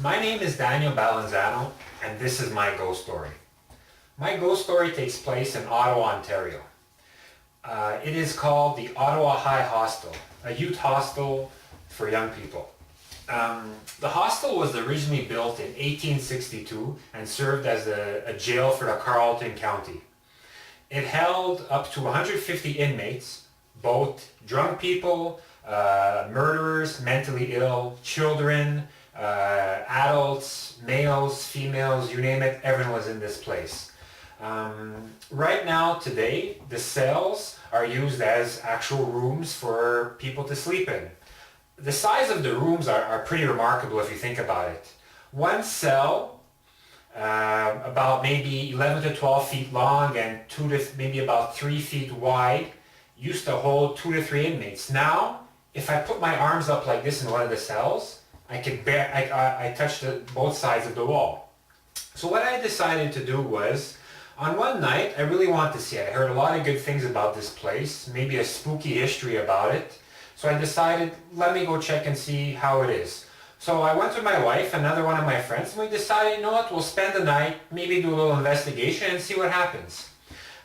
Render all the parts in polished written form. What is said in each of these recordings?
My name is Daniel Balanzano, and this is my ghost story. My ghost story takes place in Ottawa, Ontario. It is called the Ottawa High Hostel, a youth hostel for young people. The hostel was originally built in 1862 and served as a jail for the Carleton County. It held up to 150 inmates, both drunk people, murderers, mentally ill, children, adults, males, females, you name it, everyone was in this place. Right now, today, the cells are used as actual rooms for people to sleep in. The size of the rooms are pretty remarkable if you think about it. One cell, about maybe 11 to 12 feet long and maybe about 3 feet wide, used to hold 2 to 3 inmates. Now, if I put my arms up like this in one of the cells, I touched both sides of the wall. So what I decided to do was, on one night, I really wanted to see it. I heard a lot of good things about this place, maybe a spooky history about it. So I decided, let me go check and see how it is. So I went with my wife, another one of my friends, and we decided, you know what, we'll spend the night, maybe do a little investigation and see what happens.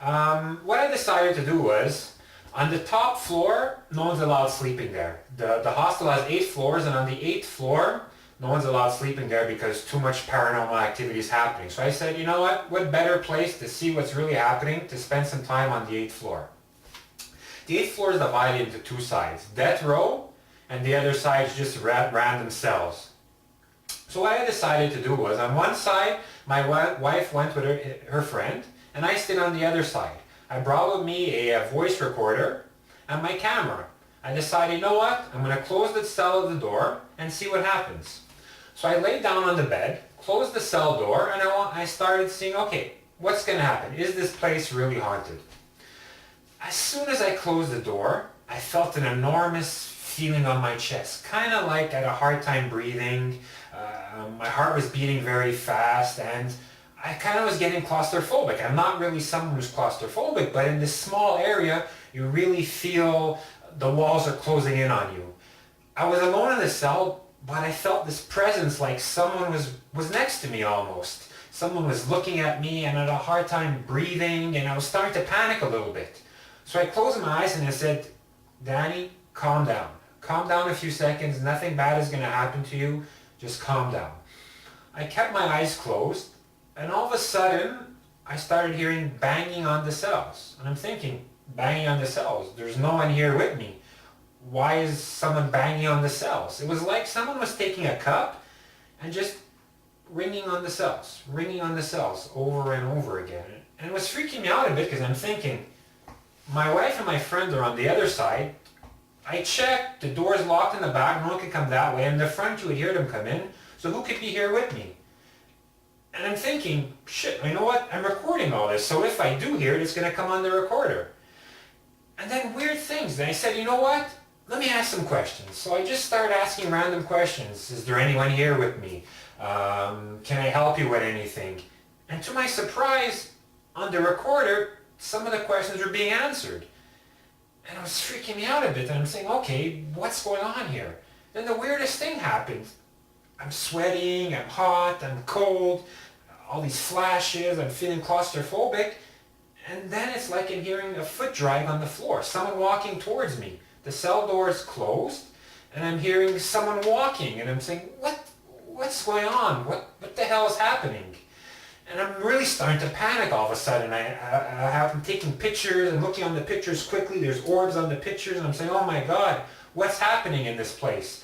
What I decided to do was, on the top floor, no one's allowed sleeping there. The hostel has 8 floors, and on the 8th floor, no one's allowed sleeping there because too much paranormal activity is happening. So I said, you know what better place to see what's really happening to spend some time on the 8th floor. The 8th floor is divided into 2 sides, death row, and the other side is just random cells. So what I decided to do was, on one side, my wife went with her friend, and I stayed on the other side. I brought with me a voice recorder and my camera. I decided, you know what, I'm going to close the cell of the door and see what happens. So I laid down on the bed, closed the cell door, and I started seeing, okay, what's going to happen? Is this place really haunted? As soon as I closed the door, I felt an enormous feeling on my chest, kind of like I had a hard time breathing. My heart was beating very fast, and I kind of was getting claustrophobic. I'm not really someone who's claustrophobic, but in this small area, you really feel the walls are closing in on you. I was alone in the cell, but I felt this presence like someone was next to me almost. Someone was looking at me and I had a hard time breathing, and I was starting to panic a little bit. So I closed my eyes and I said, Danny, calm down. Calm down a few seconds. Nothing bad is going to happen to you. Just calm down. I kept my eyes closed, and all of a sudden, I started hearing banging on the cells. And I'm thinking, banging on the cells? There's no one here with me. Why is someone banging on the cells? It was like someone was taking a cup and just ringing on the cells over and over again. And it was freaking me out a bit because I'm thinking, my wife and my friend are on the other side. I checked, the door's locked in the back, no one could come that way. In the front, you would hear them come in. So who could be here with me? And I'm thinking, shit, you know what? I'm recording all this, so if I do hear it, it's going to come on the recorder. And then weird things. And I said, you know what? Let me ask some questions. So I just started asking random questions. Is there anyone here with me? Can I help you with anything? And to my surprise, on the recorder, some of the questions were being answered. And it was freaking me out a bit. And I'm saying, okay, what's going on here? Then the weirdest thing happened. I'm sweating, I'm hot, I'm cold, all these flashes, I'm feeling claustrophobic, and then it's like I'm hearing a foot drag on the floor, someone walking towards me. The cell door is closed, and I'm hearing someone walking, and I'm saying, what's going on? What the hell is happening? And I'm really starting to panic all of a sudden. I'm taking pictures and looking on the pictures quickly. There's orbs on the pictures, and I'm saying, oh my God, what's happening in this place?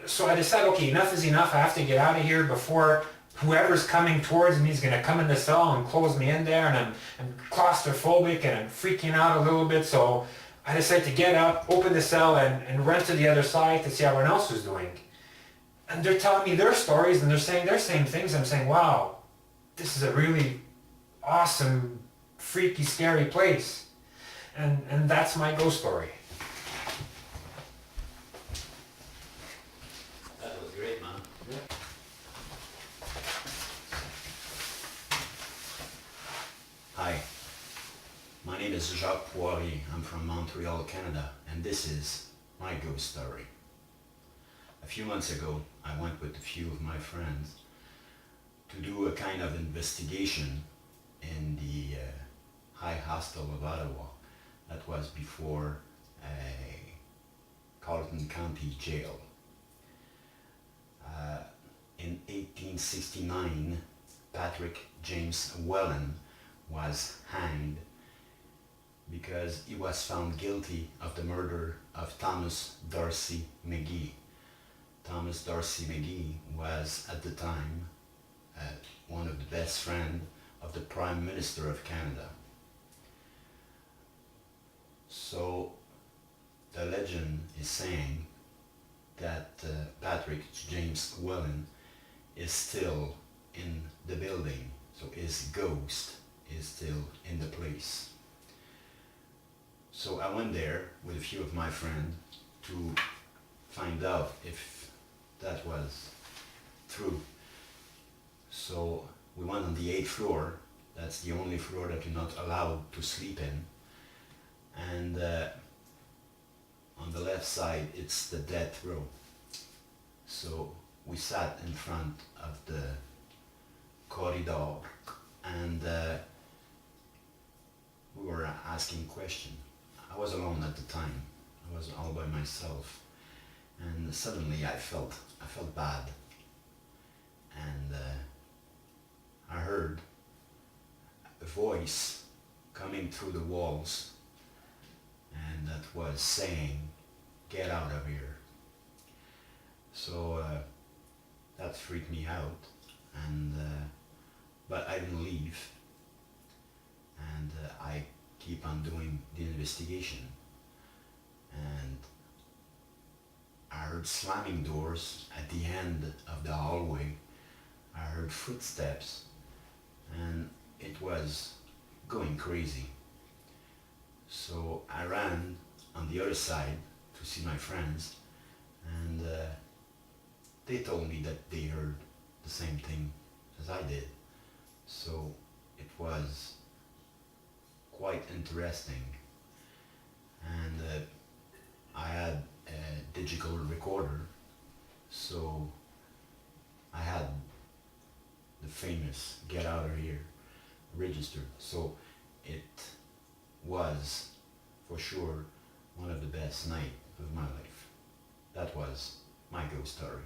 So I decided, okay, enough is enough. I have to get out of here before whoever's coming towards me is going to come in the cell and close me in there. And I'm claustrophobic and I'm freaking out a little bit. So I decided to get up, open the cell, and run to the other side to see how everyone else was doing. And they're telling me their stories and they're saying their same things. I'm saying, wow, this is a really awesome, freaky, scary place. And that's my ghost story. Hi, my name is Jacques Poirier. I'm from Montreal, Canada, and this is my ghost story. a few months ago, I went with a few of my friends to do a kind of investigation in the High Hostel of Ottawa. That was before Carleton County Jail. In 1869, Patrick James Whelan was hanged because he was found guilty of the murder of Thomas D'Arcy McGee. Thomas D'Arcy McGee was at the time one of the best friends of the Prime Minister of Canada. So the legend is saying that Patrick James Whelan is still in the building, so his ghost is still in the place. So I went there with a few of my friends to find out if that was true. So we went on the 8th floor. That's the only floor that you're not allowed to sleep in. And on the left side, it's the death row. So we sat in front of the corridor and we were asking questions. I was alone at the time. I was all by myself, and suddenly I felt bad, and I heard a voice coming through the walls, and that was saying, "Get out of here." So that freaked me out, and but I didn't leave, and I keep on doing the investigation, and I heard slamming doors at the end of the hallway. I heard footsteps, and it was going crazy. So I ran on the other side to see my friends, and they told me that they heard the same thing as I did. So it was quite interesting, and I had a digital recorder, so I had the famous "Get Out of Here" registered. So it was for sure one of the best nights of my life. That was my ghost story.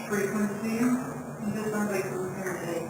Frequency, it just sounds like we're here today.